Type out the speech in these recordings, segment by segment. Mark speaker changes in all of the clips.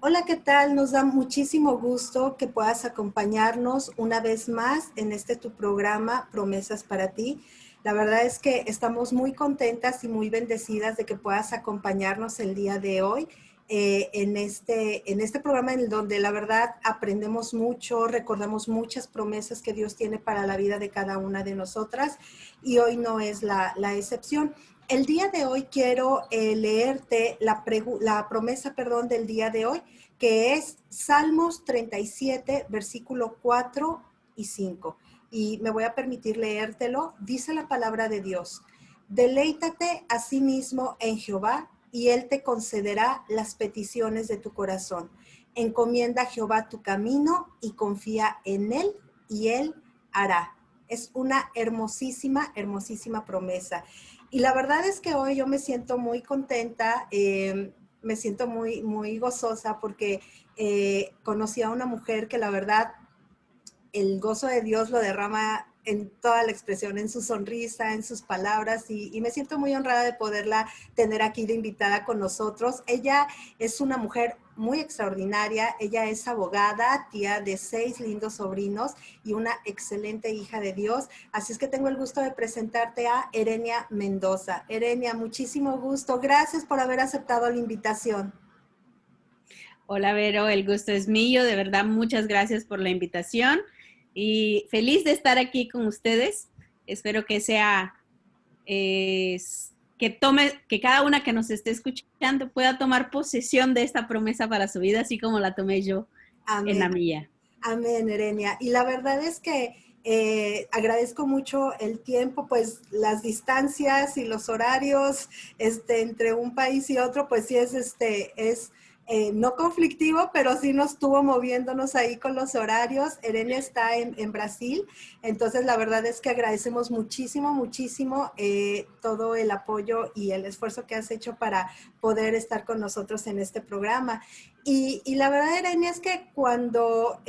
Speaker 1: Hola, ¿qué tal? Nos da muchísimo gusto que puedas acompañarnos una vez más en este tu programa, Promesas para ti. La verdad es que estamos muy contentas y muy bendecidas de que puedas acompañarnos el día de hoy en este programa en donde la verdad aprendemos mucho, recordamos muchas promesas que Dios tiene para la vida de cada una de nosotras y hoy no es la excepción. El día de hoy quiero leerte la promesa, perdón, del día de hoy, que es Salmos 37, versículo 4 y 5. Y me voy a permitir leértelo. Dice la palabra de Dios: deleítate a sí mismo en Jehová, y Él te concederá las peticiones de tu corazón. Encomienda a Jehová tu camino y confía en Él, y Él hará. Es una hermosísima, hermosísima promesa. Y la verdad es que hoy yo me siento muy contenta, me siento muy, muy gozosa porque conocí a una mujer que la verdad el gozo de Dios lo derrama en toda la expresión, en su sonrisa, en sus palabras, y me siento muy honrada de poderla tener aquí de invitada con nosotros. Ella es una mujer muy extraordinaria, ella es abogada, tía de 6 lindos sobrinos y una excelente hija de Dios, así es que tengo el gusto de presentarte a Erenia Mendoza. Erenia, muchísimo gusto, gracias por haber aceptado la invitación.
Speaker 2: Hola Vero, el gusto es mío, de verdad muchas gracias por la invitación y feliz de estar aquí con ustedes. Espero que sea, que cada una que nos esté escuchando pueda tomar posesión de esta promesa para su vida, así como la tomé yo en la
Speaker 1: Amén.
Speaker 2: mía.
Speaker 1: Amén, Erenia. Y la verdad es que agradezco mucho el tiempo, pues las distancias y los horarios entre un país y otro, pues sí es no conflictivo, pero sí nos estuvo moviéndonos ahí con los horarios. Erenia está en Brasil, entonces la verdad es que agradecemos muchísimo, muchísimo todo el apoyo y el esfuerzo que has hecho para poder estar con nosotros en este programa. Y la verdad, Irene, es que cuando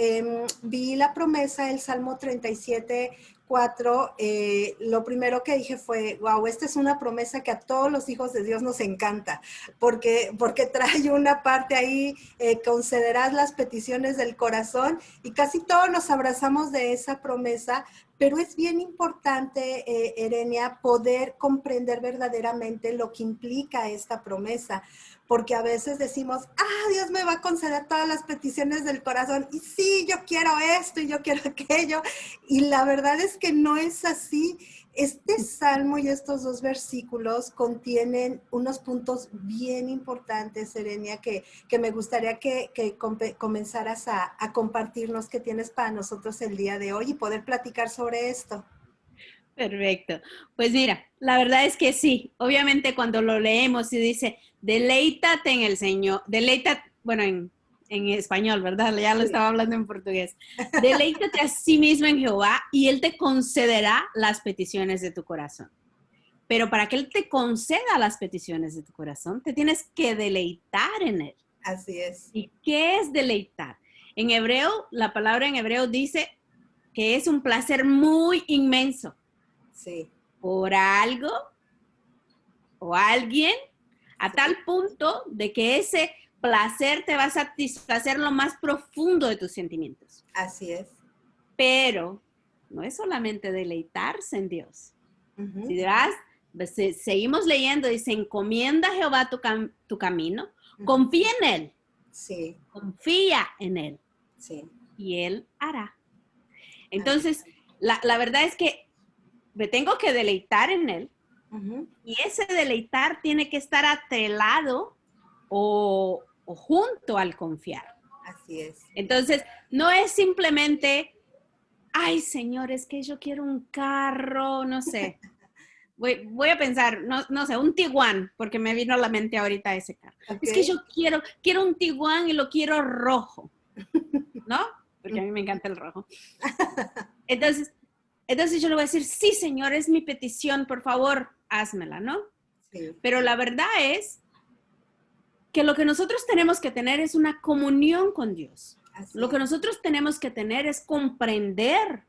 Speaker 1: vi la promesa, el Salmo 37, 4, lo primero que dije fue, wow, esta es una promesa que a todos los hijos de Dios nos encanta, porque trae una parte ahí, concederás las peticiones del corazón, y casi todos nos abrazamos de esa promesa, pero es bien importante, Erenia, poder comprender verdaderamente lo que implica esta promesa, porque a veces decimos, Dios me va a conceder todas las peticiones del corazón, y sí, yo quiero esto y yo quiero aquello, y la verdad es que no es así. Este salmo y estos dos versículos contienen unos puntos bien importantes, Serenia, que me gustaría que comenzaras a compartirnos qué tienes para nosotros el día de hoy y poder platicar sobre esto.
Speaker 2: Perfecto. Pues mira, la verdad es que sí, obviamente cuando lo leemos y dice, deleítate en el Señor, deleítate, bueno, en español, ¿verdad? Ya lo
Speaker 1: Sí.
Speaker 2: estaba hablando en portugués. Deleítate a sí mismo en Jehová y Él te concederá las peticiones de tu corazón. Pero para que Él te conceda las peticiones de tu corazón, te tienes que deleitar en Él.
Speaker 1: Así es.
Speaker 2: ¿Y qué es deleitar? En hebreo, la palabra en hebreo dice que es un placer muy inmenso
Speaker 1: Sí.
Speaker 2: por algo o alguien a
Speaker 1: Sí.
Speaker 2: tal punto de que ese placer te va a satisfacer lo más profundo de tus sentimientos.
Speaker 1: Así es.
Speaker 2: Pero no es solamente deleitarse en Dios.
Speaker 1: Uh-huh.
Speaker 2: Si vas, seguimos leyendo, dice, encomienda a Jehová tu camino,
Speaker 1: Uh-huh.
Speaker 2: confía en Él,
Speaker 1: Sí.
Speaker 2: confía en Él
Speaker 1: Sí.
Speaker 2: y Él hará.
Speaker 1: Así.
Speaker 2: Entonces, la verdad es que me tengo que deleitar en Él.
Speaker 1: Uh-huh.
Speaker 2: Y ese deleitar tiene que estar atrelado o junto al confiar.
Speaker 1: Así es.
Speaker 2: Entonces, no es simplemente, ay, Señor, es que yo quiero un carro, no sé. Voy a pensar, no sé, un Tiguan, porque me vino a la mente ahorita ese carro.
Speaker 1: Ok.
Speaker 2: Es que yo quiero un Tiguan y lo quiero rojo, ¿no? Porque a mí me encanta el rojo. Entonces, entonces yo le voy a decir, sí, Señor, es mi petición, por favor, házmela, ¿no?
Speaker 1: Sí.
Speaker 2: Pero la verdad es que lo que nosotros tenemos que tener es una comunión con Dios.
Speaker 1: Así
Speaker 2: Lo que
Speaker 1: es.
Speaker 2: nosotros tenemos que tener es comprender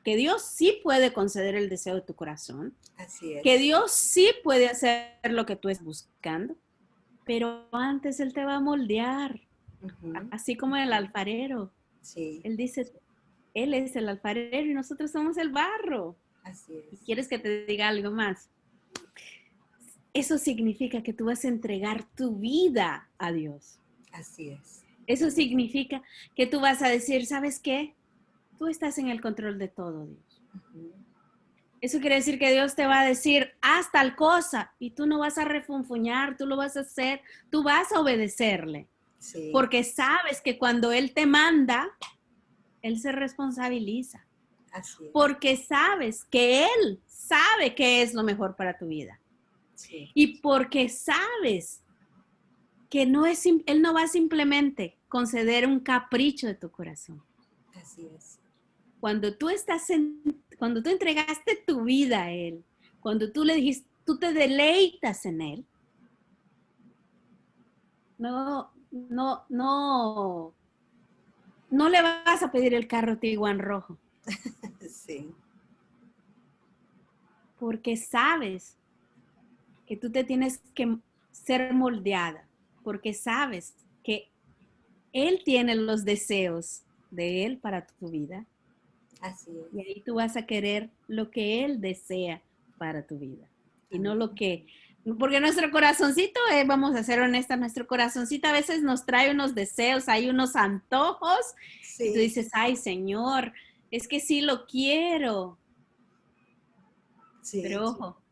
Speaker 2: que Dios sí puede conceder el deseo de tu corazón,
Speaker 1: Así
Speaker 2: que
Speaker 1: es.
Speaker 2: Dios sí puede hacer lo que tú estás buscando, pero antes Él te va a moldear.
Speaker 1: Ujú.
Speaker 2: Así como el alfarero.
Speaker 1: Sí,
Speaker 2: Él dice, Él es el alfarero y nosotros somos el barro.
Speaker 1: así
Speaker 2: ¿Y
Speaker 1: es,
Speaker 2: quieres que te diga algo más? Eso significa que tú vas a entregar tu vida a Dios.
Speaker 1: así es.
Speaker 2: Eso significa que tú vas a decir, ¿sabes qué? Tú estás en el control de todo, Dios.
Speaker 1: Ujú.
Speaker 2: Eso quiere decir que Dios te va a decir, haz tal cosa, y tú no vas a refunfuñar, tú lo vas a hacer, tú vas a obedecerle,
Speaker 1: Sí,
Speaker 2: porque sabes que cuando Él te manda, Él se responsabiliza,
Speaker 1: así es.
Speaker 2: porque sabes que Él sabe qué es lo mejor para tu vida,
Speaker 1: Sí,
Speaker 2: y porque sabes que no es, Él no va a simplemente conceder un capricho de tu corazón.
Speaker 1: así es.
Speaker 2: Cuando tú cuando tú entregaste tu vida a Él, cuando tú le dijiste, tú te deleitas en Él, no, no le vas a pedir el carro Tiguan rojo,
Speaker 1: Sí,
Speaker 2: porque sabes que tú te tienes que ser moldeada, porque sabes que Él tiene los deseos de Él para tu vida
Speaker 1: así
Speaker 2: y
Speaker 1: es.
Speaker 2: ahí tú vas a querer lo que Él desea para tu vida y no lo
Speaker 1: Amén.
Speaker 2: que, porque nuestro corazoncito, vamos a ser honestas, nuestro corazoncito a veces nos trae unos deseos, hay unos antojos y tú
Speaker 1: Sí,
Speaker 2: dices, ay Señor, es que sí lo quiero,
Speaker 1: sí,
Speaker 2: pero ojo,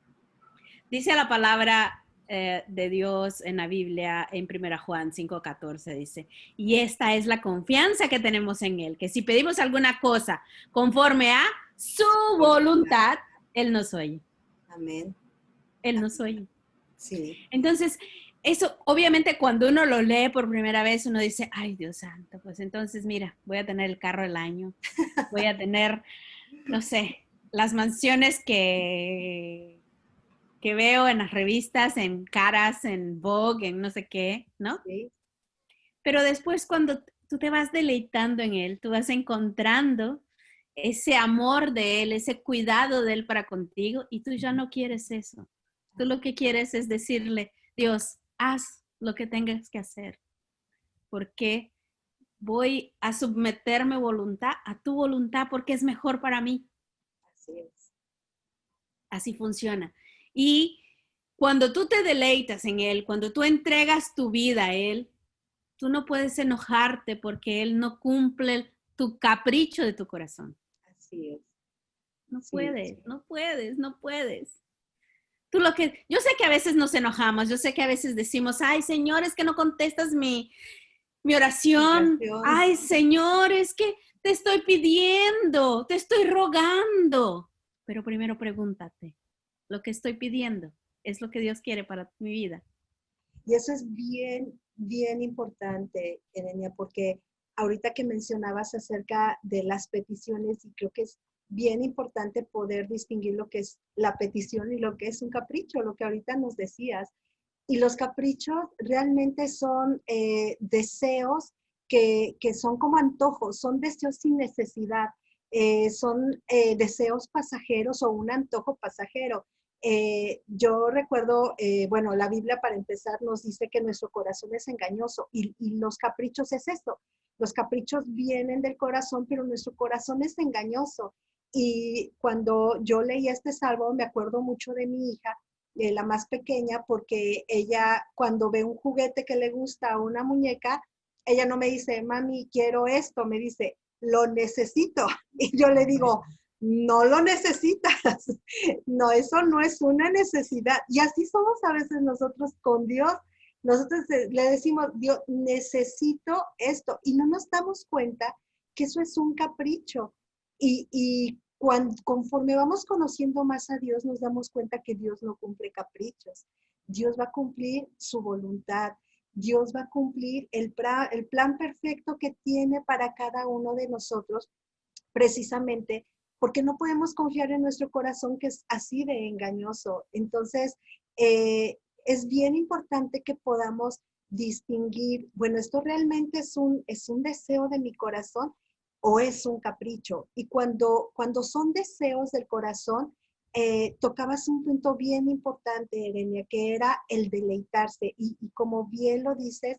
Speaker 2: dice la palabra de Dios en la Biblia, en 1 Juan 5:14, dice, y esta es la confianza que tenemos en Él, que si pedimos alguna cosa conforme a su
Speaker 1: voluntad.
Speaker 2: voluntad, Él nos oye,
Speaker 1: Amén.
Speaker 2: Él nos
Speaker 1: Amén.
Speaker 2: oye.
Speaker 1: Sí,
Speaker 2: Entonces, eso obviamente cuando uno lo lee por primera vez, uno dice, ay Dios santo, pues entonces mira, voy a tener el carro del año, voy a tener, no sé, las mansiones que veo en las revistas, en Caras, en Vogue, en no sé qué, ¿no?
Speaker 1: sí,
Speaker 2: Pero después cuando tú te vas deleitando en Él, tú vas encontrando ese amor de Él, ese cuidado de Él para contigo y tú ya no quieres eso. Tú lo que quieres es decirle, Dios, haz lo que tengas que hacer, porque voy a someterme voluntad a tu voluntad porque es mejor para mí.
Speaker 1: así es.
Speaker 2: Así funciona. Y cuando tú te deleitas en Él, cuando tú entregas tu vida a Él, tú no puedes enojarte porque Él no cumple tu capricho de tu corazón.
Speaker 1: Así es.
Speaker 2: No
Speaker 1: Sí,
Speaker 2: puedes, no puedes, no puedes. Yo sé que a veces nos enojamos, yo sé que a veces decimos, ay Señor, es que no contestas mi oración.
Speaker 1: oración.
Speaker 2: Ay Señor, es que te estoy pidiendo, te estoy rogando. Pero primero pregúntate, ¿lo que estoy pidiendo es lo que Dios quiere para mi vida?
Speaker 1: Y eso es bien, bien importante, Erenia, porque ahorita que mencionabas acerca de las peticiones, y creo que es bien importante poder distinguir lo que es la petición y lo que es un capricho, lo que ahorita nos decías. Y los caprichos realmente son deseos que son como antojos, son deseos sin necesidad, son deseos pasajeros o un antojo pasajero. Yo recuerdo, bueno, la Biblia para empezar nos dice que nuestro corazón es engañoso y los caprichos es esto. Los caprichos vienen del corazón, pero nuestro corazón es engañoso. Y cuando yo leí este salmo, me acuerdo mucho de mi hija, la más pequeña, porque ella cuando ve un juguete que le gusta a una muñeca, ella no me dice, mami, quiero esto, me dice, lo necesito. Y yo le digo, no lo necesitas, no, eso no es una necesidad. Y así somos a veces nosotros con Dios. Nosotros le decimos, Dios, necesito esto. Y no nos damos cuenta que eso es un capricho. Y conforme vamos conociendo más a Dios, nos damos cuenta que Dios no cumple caprichos. Dios va a cumplir su voluntad. Dios va a cumplir el plan perfecto que tiene para cada uno de nosotros, precisamente porque no podemos confiar en nuestro corazón que es así de engañoso. Entonces, es bien importante que podamos distinguir, bueno, esto realmente es un deseo de mi corazón o es un capricho. Y cuando son deseos del corazón, tocabas un punto bien importante, Erenia, que era el deleitarse. Y como bien lo dices,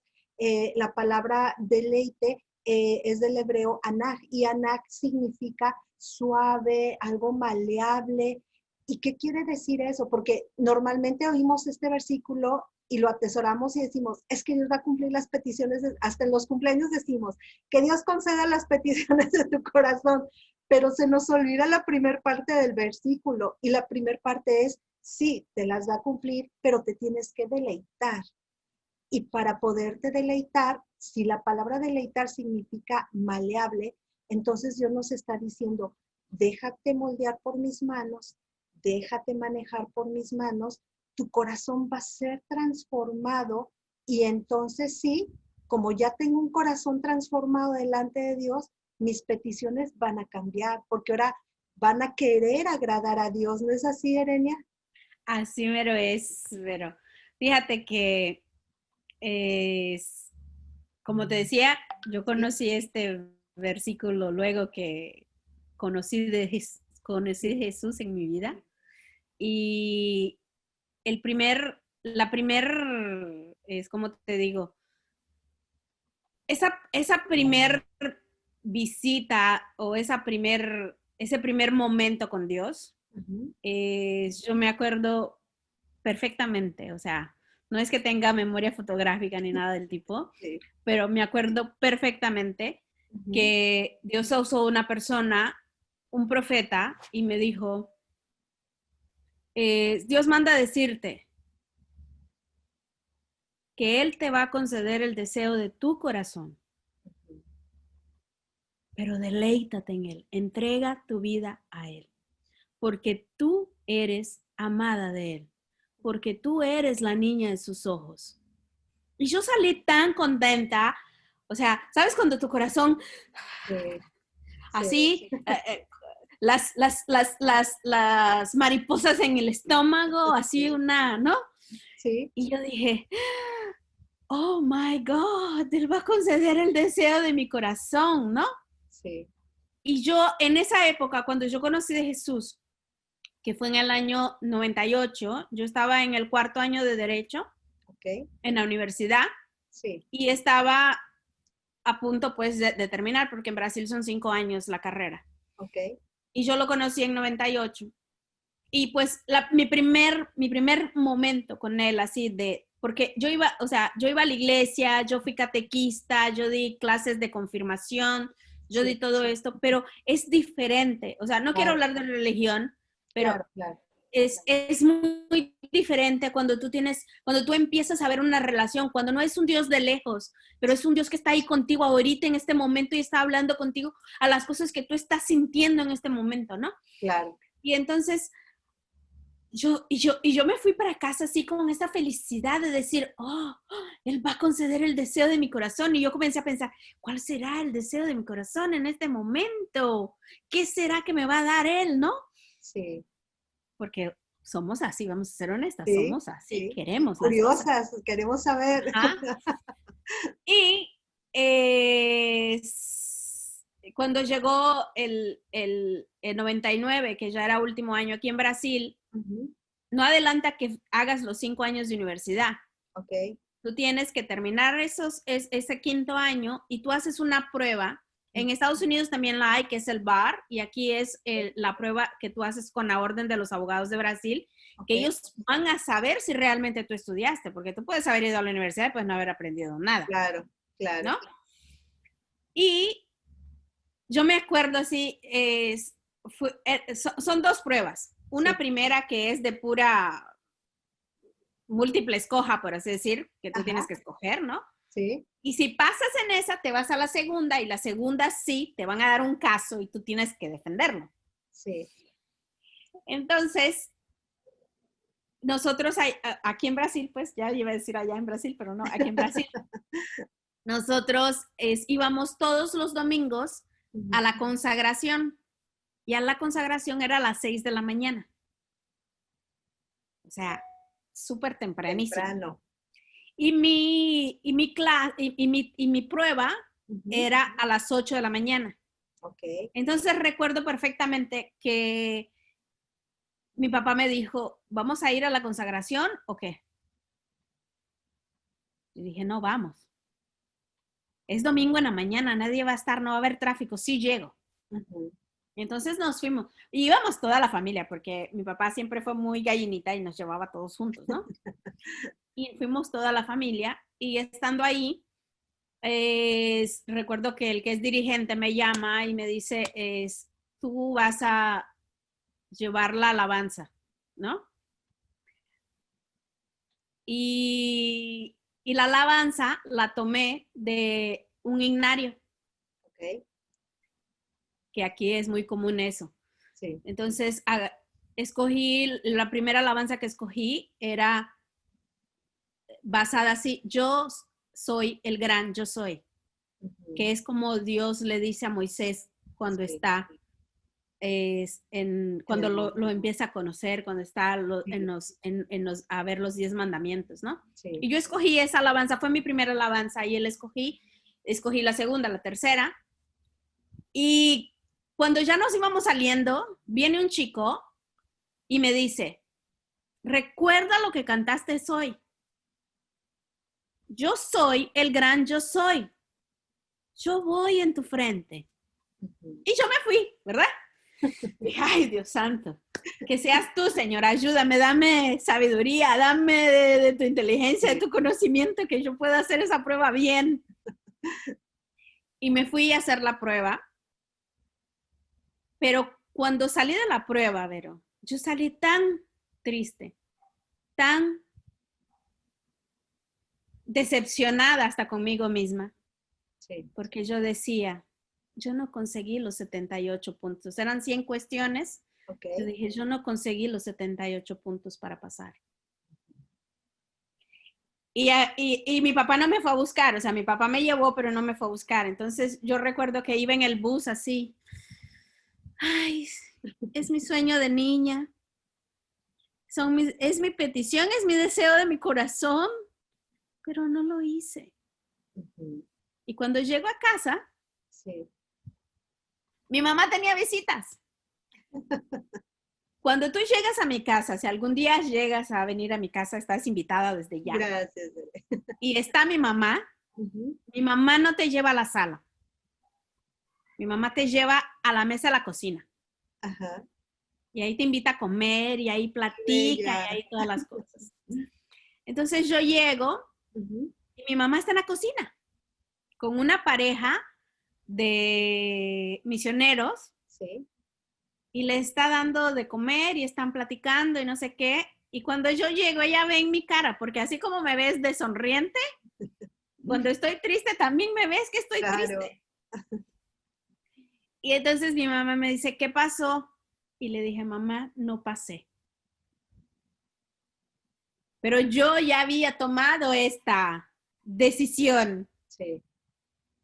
Speaker 1: la palabra deleite es del hebreo anaj, y anaj significa suave, algo maleable. ¿Y qué quiere decir eso? Porque normalmente oímos este versículo y lo atesoramos y decimos, es que Dios va a cumplir las peticiones, hasta en los cumpleaños decimos, que Dios conceda las peticiones de tu corazón, pero se nos olvida la primer parte del versículo, y la primer parte es, sí, te las va a cumplir, pero te tienes que deleitar. Y para poderte deleitar, si la palabra deleitar significa maleable, entonces Dios nos está diciendo, déjate moldear por mis manos, déjate manejar por mis manos, tu corazón va a ser transformado, y entonces sí, como ya tengo un corazón transformado delante de Dios, mis peticiones van a cambiar, porque ahora van a querer agradar a Dios. ¿No es así, Erenia?
Speaker 2: Así mero es, pero fíjate que como te decía, yo conocí este versículo luego que conocí de Jesús en mi vida. Y es como te digo, esa primer visita o ese primer momento con Dios, yo me acuerdo perfectamente, o sea, no es que tenga memoria fotográfica ni nada del tipo,
Speaker 1: Sí.
Speaker 2: pero me acuerdo perfectamente que Dios usó una persona, un profeta, y me dijo, Dios manda a decirte que Él te va a conceder el deseo de tu corazón, pero deleítate en Él, entrega tu vida a Él, porque tú eres amada de Él, porque tú eres la niña de sus ojos. Y yo salí tan contenta, o sea, ¿sabes cuando tu corazón
Speaker 1: Sí,
Speaker 2: así,
Speaker 1: sí.
Speaker 2: las mariposas en el estómago, así una, ¿no?
Speaker 1: Sí.
Speaker 2: Y yo dije, oh my God, Él va a conceder el deseo de mi corazón, ¿no?
Speaker 1: Sí.
Speaker 2: Y yo en esa época, cuando yo conocí de Jesús, que fue en el año 98, yo estaba en el cuarto año de Derecho
Speaker 1: Ok.
Speaker 2: en la universidad
Speaker 1: Sí.
Speaker 2: y estaba a punto pues de terminar, porque en Brasil son 5 años la carrera.
Speaker 1: Ok.
Speaker 2: Y yo lo conocí en 98. Y pues mi primer momento con él, así de, porque yo iba, o sea, yo iba a la iglesia, yo fui catequista, yo di clases de confirmación, yo di
Speaker 1: Sí.
Speaker 2: todo esto, pero es diferente. O sea, no quiero
Speaker 1: Claro,
Speaker 2: hablar de religión, pero
Speaker 1: claro, claro.
Speaker 2: es muy diferente cuando tú empiezas a ver una relación, cuando no es un Dios de lejos, pero es un Dios que está ahí contigo ahorita en este momento y está hablando contigo a las cosas que tú estás sintiendo en este momento, ¿no?
Speaker 1: Claro.
Speaker 2: Y entonces yo me fui para casa así con esa felicidad de decir, oh, Él va a conceder el deseo de mi corazón. Y yo comencé a pensar, ¿cuál será el deseo de mi corazón en este momento? ¿Qué será que me va a dar Él, no?
Speaker 1: Sí.
Speaker 2: Porque somos así, vamos a ser honestas,
Speaker 1: Sí.
Speaker 2: somos así,
Speaker 1: Sí.
Speaker 2: queremos las cosas.
Speaker 1: Curiosas, queremos saber.
Speaker 2: Ajá. Y cuando llegó el 99, que ya era último año aquí en Brasil,
Speaker 1: Ujú.
Speaker 2: no adelanta que hagas los 5 años de universidad.
Speaker 1: Ok.
Speaker 2: Tú tienes que terminar ese quinto año y tú haces una prueba. En Estados Unidos también la hay, que es el BAR, y aquí es la prueba que tú haces con la Orden de los Abogados de Brasil, que
Speaker 1: Ok.
Speaker 2: ellos van a saber si realmente tú estudiaste, porque tú puedes haber ido a la universidad y pues no haber aprendido nada,
Speaker 1: Claro, claro.
Speaker 2: ¿no? Y yo me acuerdo así, son dos pruebas. Una
Speaker 1: Sí.
Speaker 2: primera que es de pura múltiple escoja, por así decir, que tú tienes
Speaker 1: Ajá.
Speaker 2: que escoger, ¿no?
Speaker 1: Sí.
Speaker 2: Y si pasas en esa, te vas a la segunda y la segunda sí, te van a dar un caso y tú tienes que defenderlo.
Speaker 1: Sí.
Speaker 2: Entonces, nosotros aquí en Brasil, pues ya iba a decir allá en Brasil, pero no, aquí en Brasil, nosotros íbamos todos los domingos a la consagración y a la consagración era a las 6 de la mañana. O sea, súper tempranísimo.
Speaker 1: Temprano.
Speaker 2: Y mi prueba
Speaker 1: Ujú.
Speaker 2: era a las 8 de la mañana.
Speaker 1: Ok.
Speaker 2: Entonces recuerdo perfectamente que mi papá me dijo, ¿vamos a ir a la consagración o qué? Y dije, no, vamos. es domingo en la mañana, nadie va a estar, no va a haber tráfico, sí llego.
Speaker 1: Ujú.
Speaker 2: Entonces nos fuimos, y íbamos toda la familia, porque mi papá siempre fue muy gallinita y nos llevaba todos juntos, ¿no? Y fuimos toda la familia, y estando ahí, recuerdo que el que es dirigente me llama y me dice, tú vas a llevar la alabanza, ¿no? Y la alabanza la tomé de un himnario,
Speaker 1: Ok,
Speaker 2: que aquí es muy común eso.
Speaker 1: sí.
Speaker 2: Entonces, escogí, la primera alabanza que escogí era basada así, yo soy el gran yo soy,
Speaker 1: Ujú.
Speaker 2: que es como Dios le dice a Moisés cuando
Speaker 1: Sí,
Speaker 2: está,
Speaker 1: en
Speaker 2: cuando
Speaker 1: el
Speaker 2: lo
Speaker 1: monte.
Speaker 2: empieza a conocer, cuando está
Speaker 1: Sí,
Speaker 2: a ver los 10 mandamientos, ¿no?
Speaker 1: sí.
Speaker 2: Y yo escogí esa alabanza, fue mi primera alabanza, y escogí la segunda, la tercera, y cuando ya nos íbamos saliendo, viene un chico y me dice, recuerda lo que cantaste hoy. Yo soy el gran yo soy. Yo voy en tu frente.
Speaker 1: Ujú.
Speaker 2: Y yo me fui, ¿verdad? Dije, ay, Dios santo, que seas tú, Señor, ayúdame, dame sabiduría, dame de tu inteligencia, de
Speaker 1: Sí.
Speaker 2: tu conocimiento, que yo pueda hacer esa prueba bien. Y me fui a hacer la prueba, pero cuando salí de la prueba, Vero, yo salí tan triste, tan decepcionada hasta conmigo misma,
Speaker 1: Sí.
Speaker 2: porque yo decía, yo no conseguí los 78 puntos, eran 100 cuestiones,
Speaker 1: Ok.
Speaker 2: yo dije, yo no conseguí los 78 puntos para pasar. Y mi papá no me fue a buscar, o sea, mi papá me llevó, pero no me fue a buscar. Entonces yo recuerdo que iba en el bus así, ay, es mi sueño de niña, es mi petición, es mi deseo de mi corazón, pero no lo hice.
Speaker 1: Ujú.
Speaker 2: Y cuando llego a casa,
Speaker 1: Sí.
Speaker 2: mi mamá tenía visitas. Cuando tú llegas a mi casa, si algún día llegas a venir a mi casa, estás invitada desde ya.
Speaker 1: Gracias, Bere.
Speaker 2: Y está
Speaker 1: Ujú.
Speaker 2: mi mamá no te lleva a la sala, mi mamá te lleva a la mesa de la cocina.
Speaker 1: Ajá.
Speaker 2: Y ahí te invita a comer, y ahí
Speaker 1: Qué
Speaker 2: platica, y
Speaker 1: bella.
Speaker 2: ahí todas las cosas. Entonces yo llego
Speaker 1: Ujú.
Speaker 2: y mi mamá está en la cocina con una pareja de misioneros
Speaker 1: Sí.
Speaker 2: y le está dando de comer y están platicando y no sé qué. Y cuando yo llego, ella ve en mi cara, porque así como me ves de sonriente, cuando estoy triste también me ves que estoy
Speaker 1: Claro.
Speaker 2: triste. Y entonces mi mamá me dice, ¿qué pasó? Y le dije, mamá, no pasé. Pero yo ya había tomado esta decisión.
Speaker 1: Sí.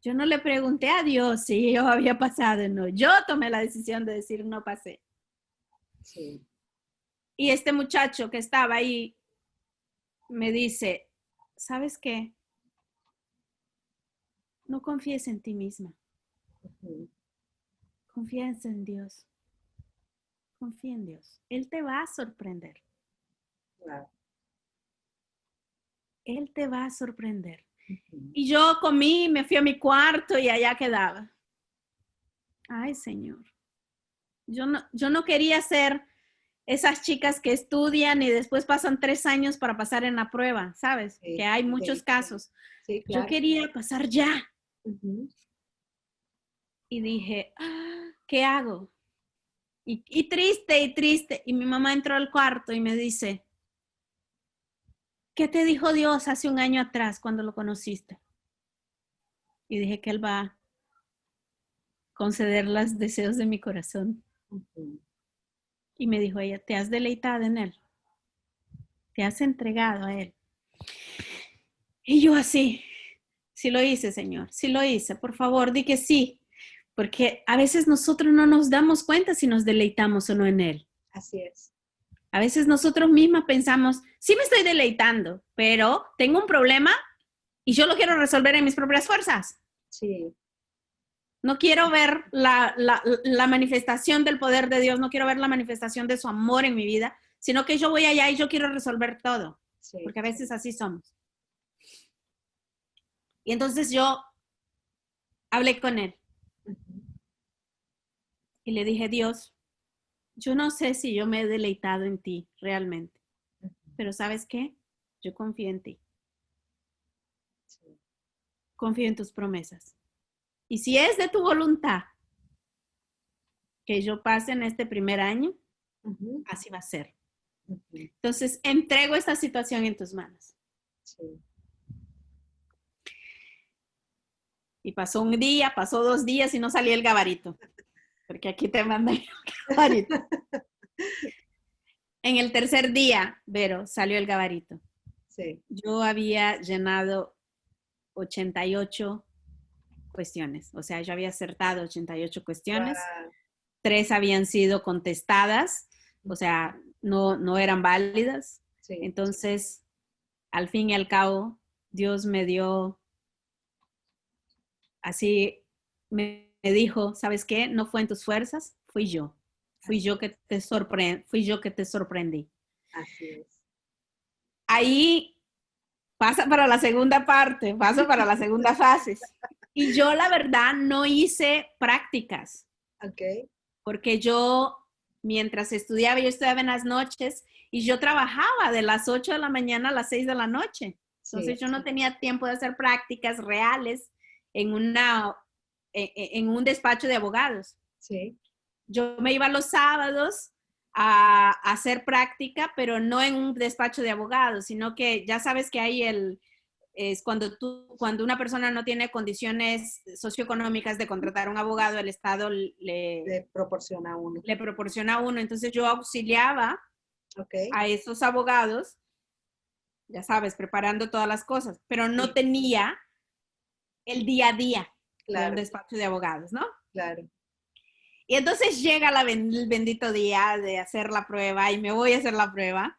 Speaker 2: Yo no le pregunté a Dios si yo había pasado o no. Yo tomé la decisión de decir no pasé.
Speaker 1: Sí.
Speaker 2: Y este muchacho que estaba ahí me dice, ¿sabes qué? No confíes en ti misma.
Speaker 1: Ujú.
Speaker 2: Confía en Dios. Confía en Dios. Él te va a sorprender.
Speaker 1: Wow.
Speaker 2: Él te va a sorprender.
Speaker 1: Ujú.
Speaker 2: Y yo comí, me fui a mi cuarto y allá quedaba. Ay, Señor. Yo no quería ser esas chicas que estudian y después pasan 3 años para pasar en la prueba, ¿sabes? Que
Speaker 1: Sí.
Speaker 2: hay muchos
Speaker 1: Sí.
Speaker 2: casos.
Speaker 1: Sí,
Speaker 2: Yo
Speaker 1: claro.
Speaker 2: quería pasar ya.
Speaker 1: Ujú.
Speaker 2: Y dije, ah, ¿qué hago? Y triste y triste. Y mi mamá entró al cuarto y me dice, ¿qué te dijo Dios hace un año atrás cuando lo conociste? Y dije que Él va a conceder los deseos de mi corazón.
Speaker 1: Ujú.
Speaker 2: Y me dijo ella, ¿te has deleitado en Él? ¿Te has entregado a Él? Y yo así, sí lo hice, Señor, sí lo hice. Por favor, di que sí. Porque a veces nosotros no nos damos cuenta si nos deleitamos o no en Él.
Speaker 1: Así es.
Speaker 2: A veces nosotros mismas pensamos, sí me estoy deleitando, pero tengo un problema y yo lo quiero resolver en mis propias fuerzas.
Speaker 1: Sí.
Speaker 2: No quiero ver la manifestación del poder de Dios, no quiero ver la manifestación de su amor en mi vida, sino que yo voy allá y yo quiero resolver todo,
Speaker 1: Sí.
Speaker 2: porque a veces así somos. Y entonces yo Hablé con él
Speaker 1: Ujú,
Speaker 2: y le dije, Dios, yo no sé si yo me he deleitado en ti realmente,
Speaker 1: ujú,
Speaker 2: pero ¿sabes qué? Yo confío en ti,
Speaker 1: sí,
Speaker 2: confío en tus promesas. Y si es de tu voluntad que yo pase en este primer año,
Speaker 1: ujú,
Speaker 2: así va a ser.
Speaker 1: ujú,
Speaker 2: Entonces, entrego esta situación en tus manos.
Speaker 1: sí.
Speaker 2: Y pasó un día, pasó 2 días y no salía el gabarito, porque aquí te mandé el gabarito. En el tercer día, Vero, salió el gabarito.
Speaker 1: Sí.
Speaker 2: Yo había llenado 88 cuestiones, o sea, yo había acertado 88 cuestiones,
Speaker 1: Guau,
Speaker 2: 3 habían sido contestadas, o
Speaker 1: ujú,
Speaker 2: sea, no eran válidas.
Speaker 1: sí,
Speaker 2: Entonces, al fin y al cabo, Dios me dio así, me dijo, ¿sabes qué? No fue en tus fuerzas, fui yo.
Speaker 1: así
Speaker 2: Fui yo que te sorprendí.
Speaker 1: así es.
Speaker 2: Ahí pasa para la segunda parte, paso para la segunda fase. Y yo, la verdad, no hice prácticas,
Speaker 1: Ok,
Speaker 2: porque yo, mientras estudiaba, yo estudiaba en las noches y yo trabajaba de las 8 de la mañana a las 6 de la noche.
Speaker 1: sí,
Speaker 2: Entonces yo no tenía tiempo de hacer prácticas reales en, en un despacho de abogados.
Speaker 1: sí,
Speaker 2: Yo me iba los sábados a hacer práctica, pero no en un despacho de abogados, sino que ya sabes que hay es cuando una persona no tiene condiciones socioeconómicas de contratar a un abogado, el Estado
Speaker 1: le proporciona uno.
Speaker 2: le proporciona a uno. Entonces yo auxiliaba
Speaker 1: Ok,
Speaker 2: a esos abogados, ya sabes, preparando todas las cosas, pero no
Speaker 1: sí,
Speaker 2: tenía el día a día de un
Speaker 1: claro,
Speaker 2: despacho de abogados, ¿no?
Speaker 1: claro.
Speaker 2: Y entonces llega el bendito día de hacer la prueba y me voy a hacer la prueba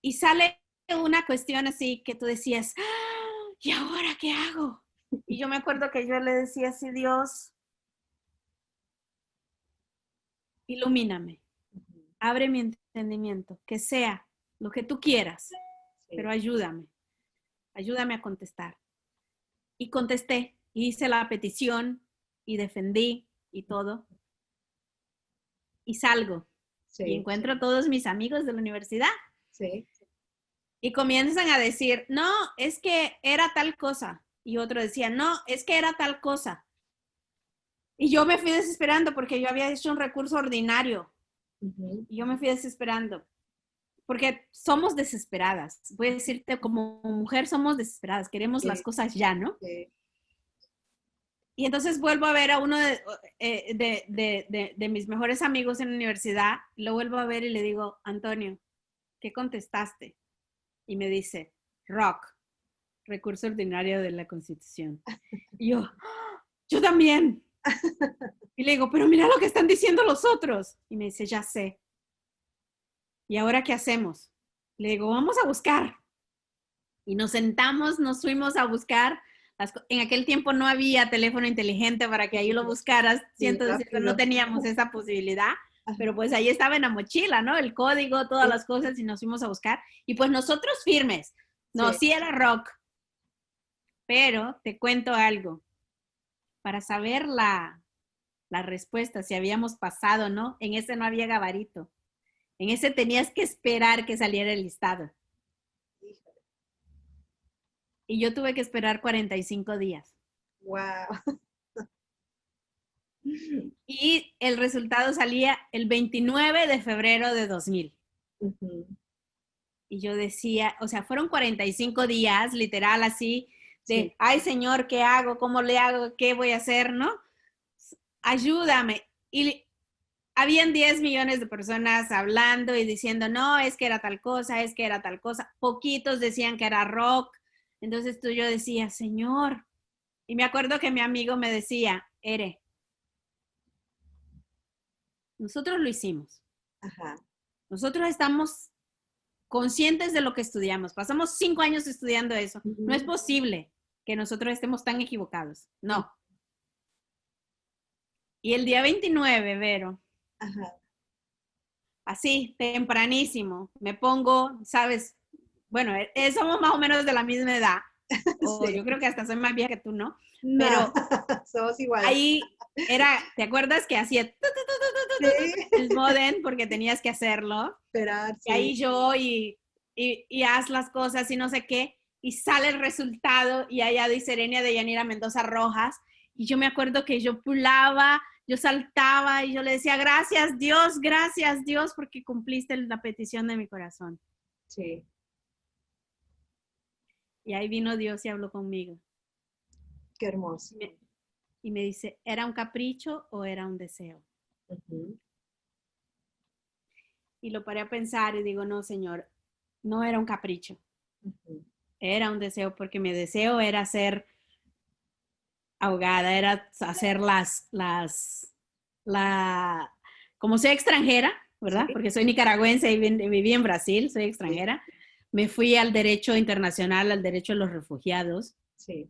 Speaker 2: y sale una cuestión así que tú decías, ¡ah! ¿Y ahora qué hago? Y yo me acuerdo que yo le decía así, Dios, ilumíname,
Speaker 1: Ujú,
Speaker 2: abre mi entendimiento, que sea lo que tú quieras, pero
Speaker 1: sí,
Speaker 2: ayúdame, ayúdame a contestar. Y contesté, hice la petición y defendí y todo. Y salgo y
Speaker 1: sí,
Speaker 2: encuentro a todos mis amigos de la universidad
Speaker 1: sí.
Speaker 2: y comienzan a decir, no, es que era tal cosa. Y otro decía, no, es que era tal cosa. Y yo me fui desesperando porque yo había hecho un recurso ordinario.
Speaker 1: Ujú,
Speaker 2: Y yo me fui desesperando porque somos desesperadas. Voy a decirte, como mujer somos desesperadas, queremos las
Speaker 1: sí,
Speaker 2: cosas ya, ¿no?
Speaker 1: sí.
Speaker 2: Y entonces vuelvo a ver a uno de mis mejores amigos en la universidad, lo vuelvo a ver y le digo, Antonio, ¿qué contestaste? Y me dice, rock, recurso ordinario de la Constitución. Y yo también. Y le digo, pero mira lo que están diciendo los otros. Y me dice, ya sé. ¿Y ahora qué hacemos? Le digo, vamos a buscar. Y nos sentamos, nos fuimos a buscar. En aquel tiempo no había teléfono inteligente para que ahí lo buscaras.
Speaker 1: Sí,
Speaker 2: Siento decirlo, no
Speaker 1: rápido.
Speaker 2: teníamos esa posibilidad. Pero
Speaker 1: Ajá,
Speaker 2: pues ahí estaba en la mochila, ¿no? El código, todas
Speaker 1: sí,
Speaker 2: las cosas y nos fuimos a buscar. Y pues nosotros firmes. No,
Speaker 1: sí,
Speaker 2: sí era rock, pero te cuento algo. Para saber la respuesta, si habíamos pasado o no, en ese no había gabarito. En ese tenías que esperar que saliera el listado.
Speaker 1: híjole.
Speaker 2: Y yo tuve que esperar 45 días.
Speaker 1: Wow.
Speaker 2: Y el resultado salía el 29 de febrero de 2000.
Speaker 1: Ujú,
Speaker 2: Y yo decía, o sea, fueron 45 días, literal, así,
Speaker 1: sí,
Speaker 2: de, ay Señor, ¿qué hago? ¿Cómo le hago? ¿Qué voy a hacer? ¿No? Ayúdame. Y habían 10 millones de personas hablando y diciendo, no, es que era tal cosa, es que era tal cosa. Poquitos decían que era rock. Entonces yo decía, Señor. Y me acuerdo que mi amigo me decía, Ere, nosotros lo hicimos.
Speaker 1: ajá.
Speaker 2: Nosotros estamos conscientes de lo que estudiamos. Pasamos 5 años estudiando eso. No es
Speaker 1: Ujú,
Speaker 2: posible que nosotros estemos tan equivocados.
Speaker 1: ujú,
Speaker 2: No. Y el día 29, Vero,
Speaker 1: ajá,
Speaker 2: así, tempranísimo, me pongo, sabes, bueno, somos más o menos de la misma edad. o
Speaker 1: Sí.
Speaker 2: yo creo que hasta soy más vieja que tú, ¿no?
Speaker 1: No,
Speaker 2: Pero
Speaker 1: somos iguales.
Speaker 2: ahí era, ¿te acuerdas que hacía
Speaker 1: Sí,
Speaker 2: el modem porque tenías que hacerlo?
Speaker 1: esperar,
Speaker 2: Y ahí
Speaker 1: sí.
Speaker 2: yo y haz las cosas y no sé qué, y sale el resultado y allá dice Serenia de Yanira Mendoza Rojas, y yo me acuerdo que yo pulaba, yo saltaba y yo le decía, gracias Dios, porque cumpliste la petición de mi corazón.
Speaker 1: Sí,
Speaker 2: Y ahí vino Dios y habló conmigo.
Speaker 1: qué hermoso.
Speaker 2: Y me dice, ¿era un capricho o era un deseo?
Speaker 1: Ujú,
Speaker 2: Y lo paré a pensar y digo, no, Señor, no era un capricho,
Speaker 1: ujú.
Speaker 2: era un deseo, porque mi deseo era ser ahogada, era hacer como soy extranjera,
Speaker 1: Sí,
Speaker 2: ¿verdad? Porque soy nicaragüense y viví en Brasil, soy
Speaker 1: sí,
Speaker 2: extranjera. Me fui al derecho internacional, al derecho de los refugiados,
Speaker 1: sí,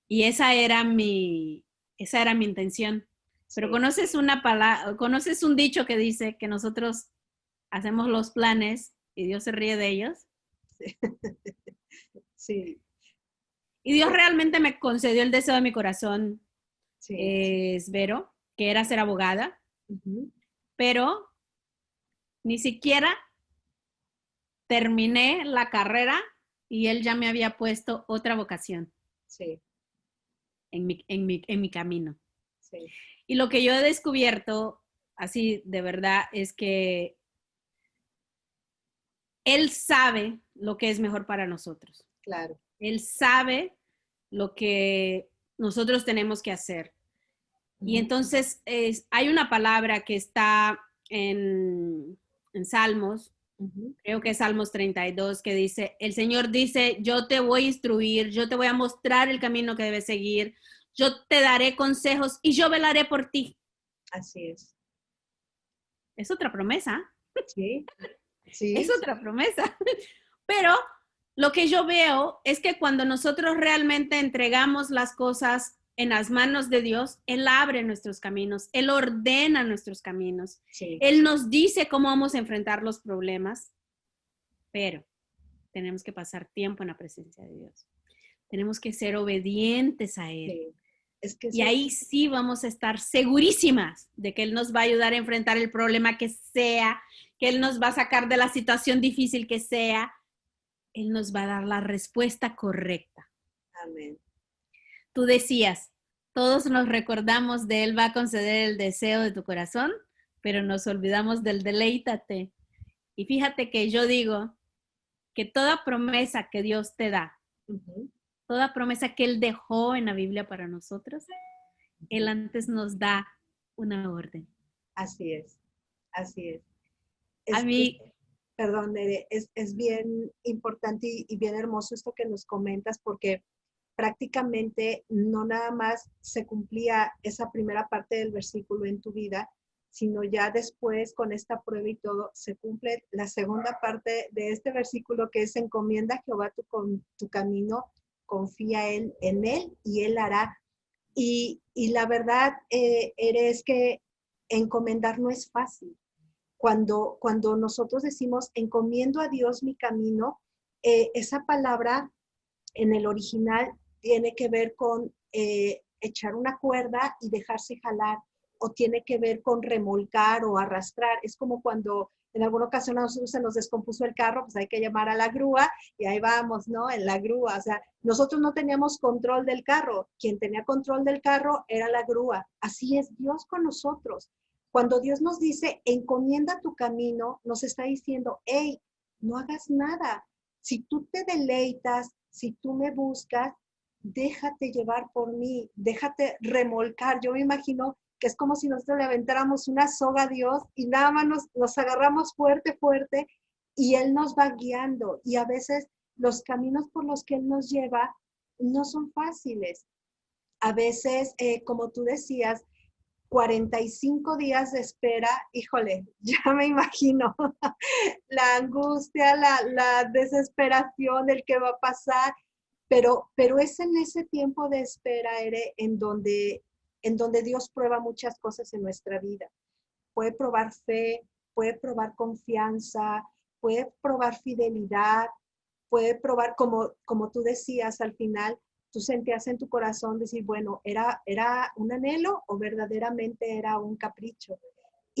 Speaker 2: y esa era mi intención. Pero
Speaker 1: sí,
Speaker 2: conoces un dicho que dice que nosotros hacemos los planes y Dios se ríe de ellos.
Speaker 1: sí,
Speaker 2: Y Dios realmente me concedió el deseo de mi corazón,
Speaker 1: sí.
Speaker 2: Vero, que era ser abogada,
Speaker 1: Ujú,
Speaker 2: pero ni siquiera terminé la carrera y él ya me había puesto otra vocación
Speaker 1: sí,
Speaker 2: en mi camino.
Speaker 1: sí,
Speaker 2: Y lo que yo he descubierto, así de verdad, es que él sabe lo que es mejor para nosotros.
Speaker 1: claro.
Speaker 2: Él sabe lo que nosotros tenemos que hacer. Y
Speaker 1: Ujú,
Speaker 2: entonces hay una palabra que está en Salmos,
Speaker 1: ujú.
Speaker 2: creo que es Salmos 32, que dice, el Señor dice, yo te voy a instruir, yo te voy a mostrar el camino que debes seguir, yo te daré consejos y yo velaré por ti.
Speaker 1: Así es.
Speaker 2: Es otra promesa,
Speaker 1: Sí, sí,
Speaker 2: es
Speaker 1: sí,
Speaker 2: otra promesa. Pero lo que yo veo es que cuando nosotros realmente entregamos las cosas en las manos de Dios, Él abre nuestros caminos, Él ordena nuestros caminos,
Speaker 1: sí,
Speaker 2: Él nos dice cómo vamos a enfrentar los problemas, pero tenemos que pasar tiempo en la presencia de Dios. Tenemos que ser obedientes a Él.
Speaker 1: sí. Es que
Speaker 2: Y
Speaker 1: eso
Speaker 2: ahí sí vamos a estar segurísimas de que Él nos va a ayudar a enfrentar el problema que sea, que Él nos va a sacar de la situación difícil que sea. Él nos va a dar la respuesta correcta.
Speaker 1: amén.
Speaker 2: Tú decías, todos nos recordamos de Él va a conceder el deseo de tu corazón, pero nos olvidamos del deleítate. Y fíjate que yo digo que toda promesa que Dios te da,
Speaker 1: Ujú,
Speaker 2: toda promesa que Él dejó en la Biblia para nosotros, Él
Speaker 1: ujú.
Speaker 2: antes nos da una orden.
Speaker 1: Así es, así es.
Speaker 2: A
Speaker 1: Es,
Speaker 2: mí,
Speaker 1: perdón, Nere, es bien importante y bien hermoso esto que nos comentas porque prácticamente no nada más se cumplía esa primera parte del versículo en tu vida, sino ya después con esta prueba y todo, se cumple la segunda parte de este versículo que es encomienda a Jehová tu camino, confía en él y él hará. Y la verdad es que encomendar no es fácil. Cuando nosotros decimos encomiendo a Dios mi camino, esa palabra en el original tiene que ver con echar una cuerda y dejarse jalar, o tiene que ver con remolcar o arrastrar. Es como cuando en alguna ocasión a nosotros se nos descompuso el carro, pues hay que llamar a la grúa y ahí vamos, ¿no? En la grúa. O sea, nosotros no teníamos control del carro. Quien tenía control del carro era la grúa. Así es Dios con nosotros. Cuando Dios nos dice, encomienda tu camino, nos está diciendo, hey, no hagas nada. Si tú te deleitas, si tú me buscas, déjate llevar por mí, déjate remolcar. Yo me imagino que es como si nosotros le aventáramos una soga a Dios y nada más nos agarramos fuerte, fuerte y Él nos va guiando. Y a veces los caminos por los que Él nos lleva no son fáciles. A veces, como tú decías, 45 días de espera, híjole, ya me imagino la angustia, la desesperación del que va a pasar, pero es en ese tiempo de espera, Ere, en donde Dios prueba muchas cosas en nuestra vida. Puede probar fe, puede probar confianza, puede probar fidelidad, puede probar, como tú decías al final, tú sentías en tu corazón decir, bueno, ¿era un anhelo o verdaderamente era un capricho?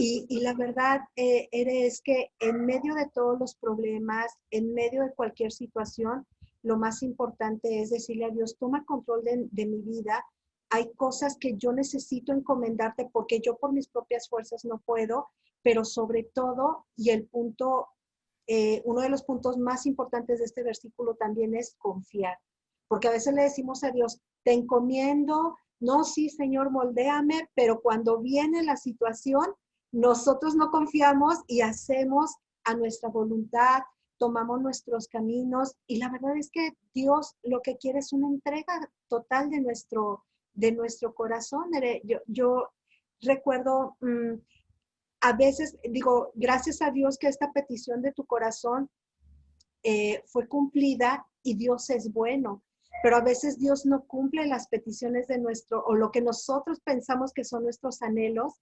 Speaker 1: Y la verdad es que en medio de todos los problemas, en medio de cualquier situación, lo más importante es decirle a Dios, toma control de mi vida. Hay cosas que yo necesito encomendarte porque yo por mis propias fuerzas no puedo, pero sobre todo, y el punto, uno de los puntos más importantes de este versículo también es confiar. Porque a veces le decimos a Dios, te encomiendo, no, sí, Señor, moldéame, pero cuando viene la situación, nosotros no confiamos y hacemos a nuestra voluntad, tomamos nuestros caminos y la verdad es que Dios lo que quiere es una entrega total de nuestro corazón. Yo recuerdo, a veces digo, gracias a Dios que esta petición de tu corazón fue cumplida y Dios es bueno. Pero a veces Dios no cumple las peticiones de nuestro, o lo que nosotros pensamos que son nuestros anhelos.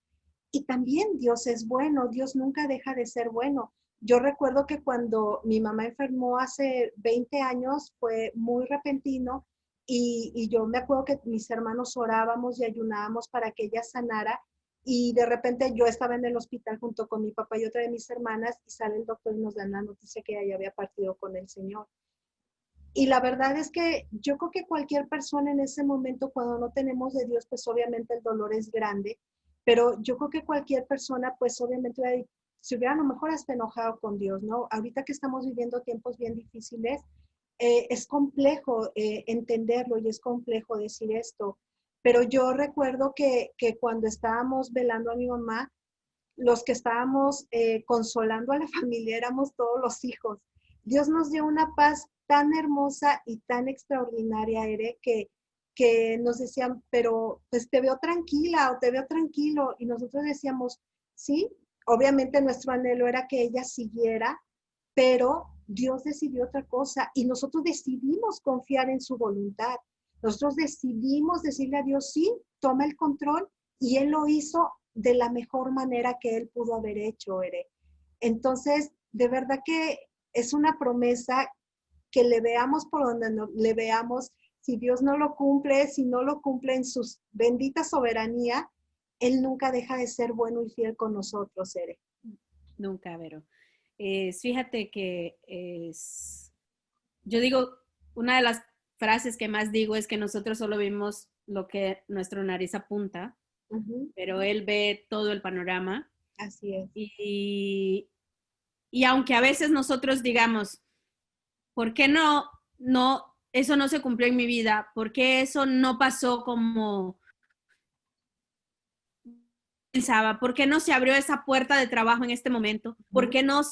Speaker 1: Y también Dios es bueno, Dios nunca deja de ser bueno. Yo recuerdo que cuando mi mamá enfermó hace 20 años fue muy repentino y yo me acuerdo que mis hermanos orábamos y ayunábamos para que ella sanara y de repente yo estaba en el hospital junto con mi papá y otra de mis hermanas y sale el doctor y nos da la noticia que ella ya había partido con el Señor. Y la verdad es que yo creo que cualquier persona en ese momento, cuando no tenemos de Dios, pues obviamente el dolor es grande, pero yo creo que cualquier persona, pues obviamente se hubiera a lo mejor hasta enojado con Dios, ¿no? Ahorita que estamos viviendo tiempos bien difíciles, es complejo entenderlo y es complejo decir esto, pero yo recuerdo que cuando estábamos velando a mi mamá, los que estábamos consolando a la familia éramos todos los hijos. Dios nos dio una paz tan hermosa y tan extraordinaria, Ere, que nos decían, pero pues te veo tranquila o te veo tranquilo. Y nosotros decíamos, sí, obviamente nuestro anhelo era que ella siguiera, pero Dios decidió otra cosa y nosotros decidimos confiar en su voluntad. Nosotros decidimos decirle a Dios, sí, toma el control y Él lo hizo de la mejor manera que Él pudo haber hecho, Ere. Entonces, de verdad que es una promesa que le veamos por donde no, le veamos, si Dios no lo cumple, si no lo cumple en su bendita soberanía, Él nunca deja de ser bueno y fiel con nosotros, Ere.
Speaker 2: Nunca, Vero. Fíjate que yo digo, una de las frases que más digo es que nosotros solo vimos lo que nuestra nariz apunta, pero Él ve todo el panorama.
Speaker 1: Así es.
Speaker 2: Y aunque a veces nosotros digamos, ¿por qué eso no se cumplió en mi vida? ¿Por qué eso no pasó como pensaba? ¿Por qué no se abrió esa puerta de trabajo en este momento? ¿Por qué no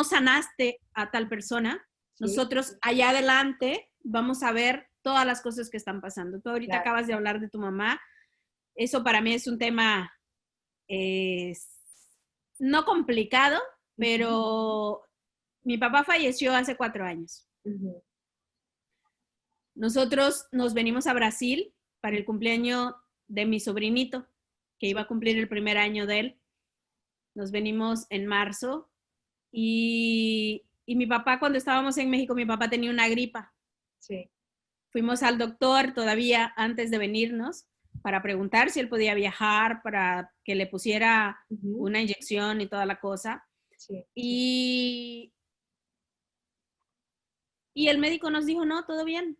Speaker 2: sanaste a tal persona? Sí. Nosotros allá adelante vamos a ver todas las cosas que están pasando. Tú ahorita acabas de hablar de tu mamá. Eso para mí es un tema no complicado, pero mi papá falleció hace 4 años. Nosotros nos venimos a Brasil para el cumpleaños de mi sobrinito, que iba a cumplir el primer año de él. Nos venimos en marzo y mi papá, cuando estábamos en México, mi papá tenía una gripa. Sí. Fuimos al doctor todavía antes de venirnos para preguntar si él podía viajar, para que le pusiera una inyección y toda la cosa. Sí. Y el médico nos dijo, no, todo bien,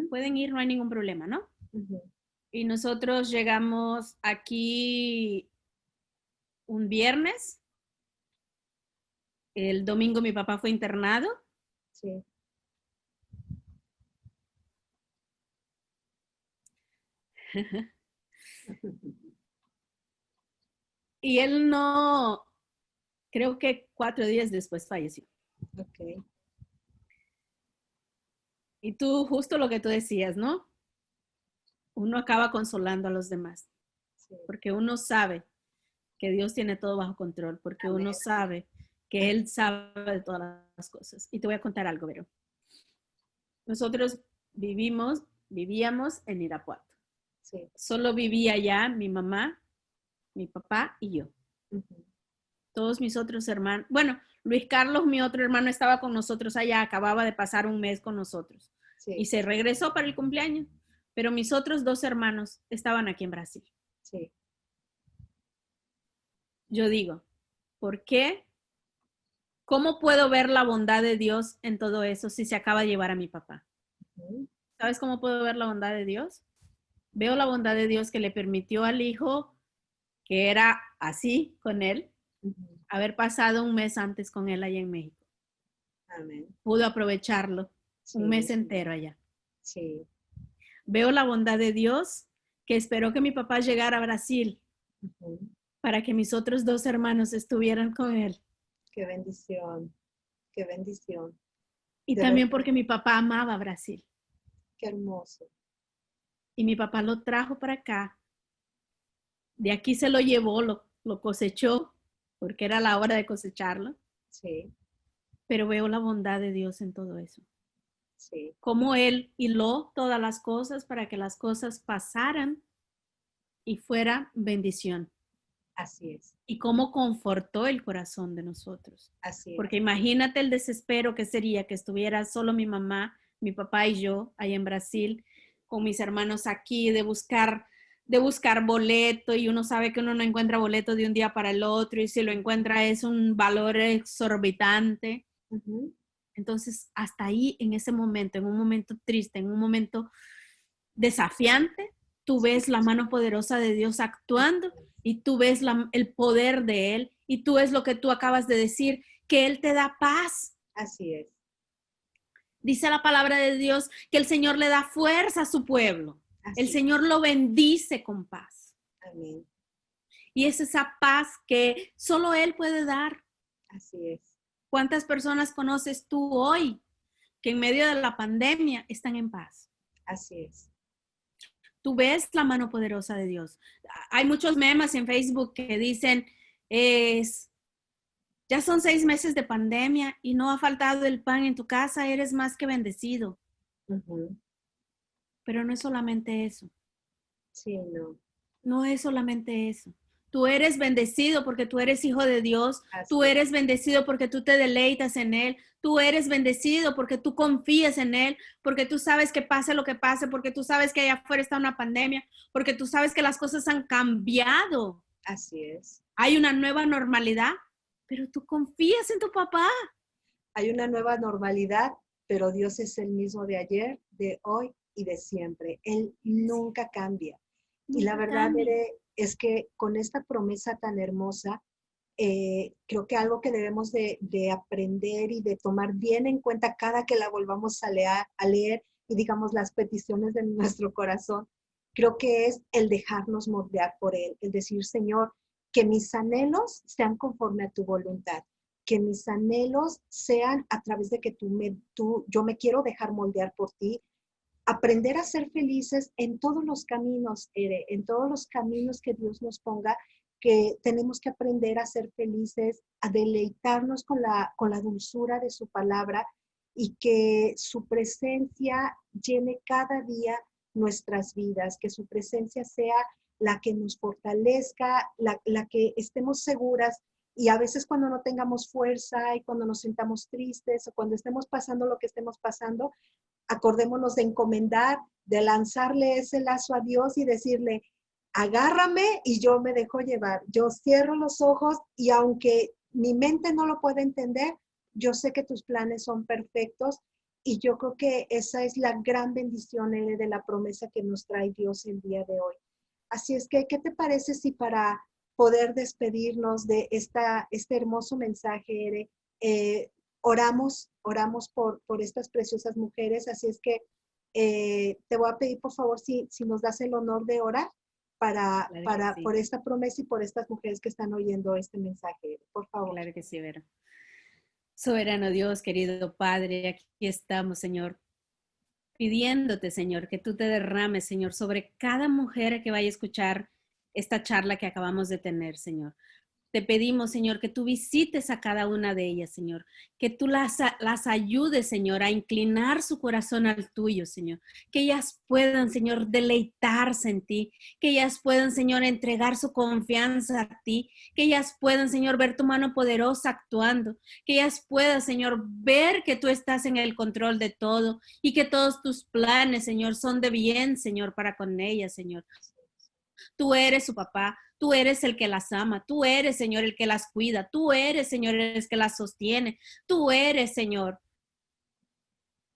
Speaker 2: pueden ir, no hay ningún problema, ¿no? Y nosotros llegamos aquí un viernes. El domingo mi papá fue internado. Sí. Y él no, creo que 4 días después falleció. Ok. Y tú, justo lo que tú decías, ¿no? Uno acaba consolando a los demás. Sí. Porque uno sabe que Dios tiene todo bajo control, porque uno sabe que Él sabe de todas las cosas. Y te voy a contar algo, Vero. Nosotros vivíamos en Irapuato. Sí. Solo vivía allá mi mamá, mi papá y yo. todos mis otros hermanos, bueno, Luis Carlos, mi otro hermano, estaba con nosotros allá, acababa de pasar un mes con nosotros y
Speaker 1: Sí,
Speaker 2: se regresó para el cumpleaños, pero mis otros 2 hermanos estaban aquí en Brasil.
Speaker 1: sí.
Speaker 2: Yo digo, ¿por qué? ¿Cómo puedo ver la bondad de Dios en todo eso si se acaba de llevar a mi papá?
Speaker 1: Ujú,
Speaker 2: ¿Sabes cómo puedo ver la bondad de Dios? Veo la bondad de Dios que le permitió al hijo que era así con él,
Speaker 1: ujú.
Speaker 2: haber pasado un mes antes con él allá en México.
Speaker 1: Amén.
Speaker 2: Pudo aprovecharlo un
Speaker 1: Sí,
Speaker 2: mes
Speaker 1: Señor.
Speaker 2: entero allá.
Speaker 1: Sí.
Speaker 2: Veo la bondad de Dios que esperó que mi papá llegara a Brasil
Speaker 1: Ujú.
Speaker 2: para que mis otros 2 hermanos estuvieran con él.
Speaker 1: Qué bendición. Qué bendición.
Speaker 2: Y
Speaker 1: De verdad,
Speaker 2: también porque mi papá amaba Brasil.
Speaker 1: qué hermoso.
Speaker 2: Y mi papá lo trajo para acá. De aquí se lo llevó, lo cosechó, porque era la hora de cosecharlo.
Speaker 1: Sí,
Speaker 2: Pero veo la bondad de Dios en todo eso.
Speaker 1: sí.
Speaker 2: Cómo Él hiló todas las cosas para que las cosas pasaran y fuera bendición.
Speaker 1: Así es.
Speaker 2: Y cómo confortó el corazón de nosotros.
Speaker 1: Así
Speaker 2: Porque
Speaker 1: es.
Speaker 2: imagínate el desespero que sería que estuviera solo mi mamá, mi papá y yo allá en Brasil, con mis hermanos aquí, de buscar boleto, y uno sabe que uno no encuentra boleto de un día para el otro, y si lo encuentra es un valor exorbitante.
Speaker 1: Ujú.
Speaker 2: Entonces, hasta ahí, en ese momento, en un momento triste, en un momento desafiante, tú
Speaker 1: Sí,
Speaker 2: ves la mano poderosa de Dios
Speaker 1: así
Speaker 2: actuando
Speaker 1: es.
Speaker 2: y tú ves el poder de Él y tú ves lo que tú acabas de decir, que Él te da paz.
Speaker 1: Así es.
Speaker 2: Dice la palabra de Dios que el Señor le da fuerza a su pueblo. El
Speaker 1: Así
Speaker 2: Señor
Speaker 1: es.
Speaker 2: lo bendice con paz.
Speaker 1: Amén.
Speaker 2: Y es esa paz que solo Él puede dar.
Speaker 1: Así es.
Speaker 2: ¿Cuántas personas conoces tú hoy que en medio de la pandemia están en paz?
Speaker 1: Así es.
Speaker 2: Tú ves la mano poderosa de Dios. Hay muchos memes en Facebook que dicen, es, ya son 6 meses de pandemia y no ha faltado el pan en tu casa, eres más que bendecido.
Speaker 1: Ujú.
Speaker 2: Pero no es solamente eso,
Speaker 1: Sí, no.
Speaker 2: no es solamente eso. Tú eres bendecido porque tú eres hijo de Dios, tú
Speaker 1: Así es.
Speaker 2: eres bendecido porque tú te deleitas en Él, tú eres bendecido porque tú confías en Él, porque tú sabes que pase lo que pase, porque tú sabes que allá afuera está una pandemia, porque tú sabes que las cosas han cambiado.
Speaker 1: Así es.
Speaker 2: Hay una nueva normalidad, pero tú confías en tu papá.
Speaker 1: Hay una nueva normalidad, pero Dios es el mismo de ayer, de hoy y de siempre. Él nunca cambia. Y la
Speaker 2: Nunca
Speaker 1: verdad,
Speaker 2: cambia.
Speaker 1: Es que con esta promesa tan hermosa, creo que algo que debemos de aprender y de tomar bien en cuenta cada que la volvamos a leer y digamos las peticiones de nuestro corazón, creo que es el dejarnos moldear por Él, el decir, Señor, que mis anhelos sean conforme a tu voluntad, que mis anhelos sean a través de que yo me quiero dejar moldear por ti, aprender a ser felices en todos los caminos, en todos los caminos que Dios nos ponga, que tenemos que aprender a ser felices, a deleitarnos con la dulzura de su palabra y que su presencia llene cada día nuestras vidas, que su presencia sea la que nos fortalezca, la que estemos seguras y a veces cuando no tengamos fuerza y cuando nos sintamos tristes o cuando estemos pasando lo que estemos pasando, acordémonos de encomendar, de lanzarle ese lazo a Dios y decirle, agárrame y yo me dejo llevar. Yo cierro los ojos y aunque mi mente no lo pueda entender, yo sé que tus planes son perfectos y yo creo que esa es la gran bendición de la promesa que nos trae Dios el día de hoy. Así es que, ¿qué te parece si para poder despedirnos de este hermoso mensaje, Ere, oramos por estas preciosas mujeres? Así es que te voy a pedir, por favor, si nos das el honor de orar
Speaker 2: Claro que sí,
Speaker 1: por esta promesa y por estas mujeres que están oyendo este mensaje, por favor.
Speaker 2: claro que sí, Vera. Soberano Dios, querido Padre, aquí estamos, Señor, pidiéndote, Señor, que tú te derrames, Señor, sobre cada mujer que vaya a escuchar esta charla que acabamos de tener, Señor. te pedimos, Señor, que tú visites a cada una de ellas, Señor, que tú las ayudes, Señor, a inclinar su corazón al tuyo, Señor, que ellas puedan, Señor, deleitarse en ti, que ellas puedan, Señor, entregar su confianza a ti, que ellas puedan, Señor, ver tu mano poderosa actuando, que ellas puedan, Señor, ver que tú estás en el control de todo y que todos tus planes, Señor, son de bien, Señor, para con ellas, Señor. Tú eres su papá, tú eres el que las ama, tú eres, Señor, el que las cuida, tú eres, Señor, el que las sostiene, tú eres, Señor,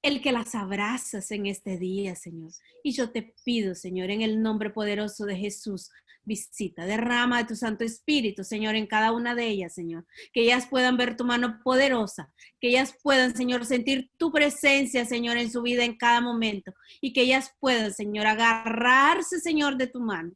Speaker 2: el que las abrazas en este día, Señor. Y yo te pido, Señor, en el nombre poderoso de Jesús, visita, derrama de tu Santo Espíritu, Señor, en cada una de ellas, Señor. Que ellas puedan ver tu mano poderosa, que ellas puedan, Señor, sentir tu presencia, Señor, en su vida en cada momento. Y que ellas puedan, Señor, agarrarse, Señor, de tu mano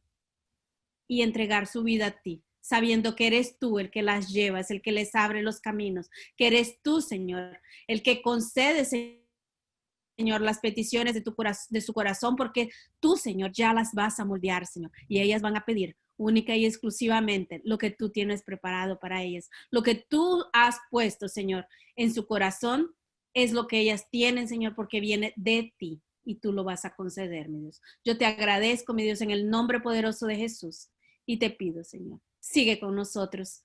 Speaker 2: y entregar su vida a ti, sabiendo que eres tú el que las llevas, el que les abre los caminos, que eres tú, Señor, el que concede, Señor, las peticiones de su corazón, porque tú, Señor, ya las vas a moldear, Señor, y ellas van a pedir única y exclusivamente lo que tú tienes preparado para ellas. Lo que tú has puesto, Señor, en su corazón es lo que ellas tienen, Señor, porque viene de ti y tú lo vas a conceder, mi Dios. Yo te agradezco, mi Dios, en el nombre poderoso de Jesús y te pido, Señor, sigue con nosotros,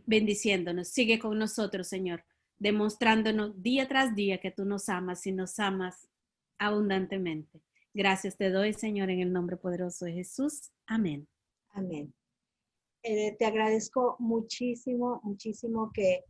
Speaker 2: bendiciéndonos, sigue con nosotros, Señor, demostrándonos día tras día que tú nos amas y nos amas abundantemente. Gracias te doy, Señor, en el nombre poderoso de Jesús. Amén.
Speaker 1: Amén. Te agradezco muchísimo, muchísimo que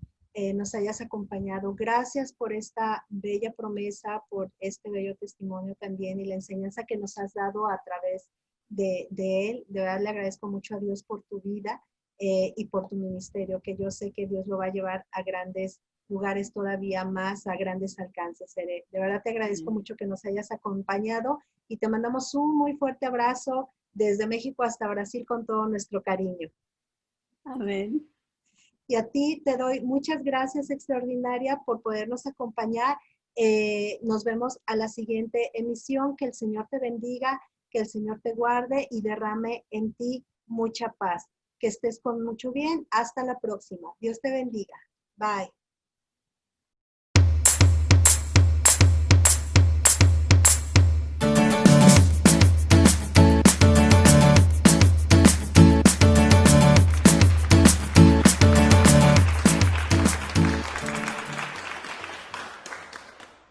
Speaker 1: nos hayas acompañado. Gracias por esta bella promesa, por este bello testimonio también y la enseñanza que nos has dado a través de él. De verdad le agradezco mucho a Dios por tu vida y por tu ministerio, que yo sé que Dios lo va a llevar a grandes lugares todavía más, a grandes alcances. De verdad te agradezco mucho que nos hayas acompañado y te mandamos un muy fuerte abrazo desde México hasta Brasil con todo nuestro cariño.
Speaker 2: Amén.
Speaker 1: Y a ti te doy muchas gracias, extraordinaria, por podernos acompañar. Nos vemos a la siguiente emisión. Que el Señor te bendiga, que el Señor te guarde y derrame en ti mucha paz. Que estés con mucho bien. Hasta la próxima. Dios te bendiga. Bye.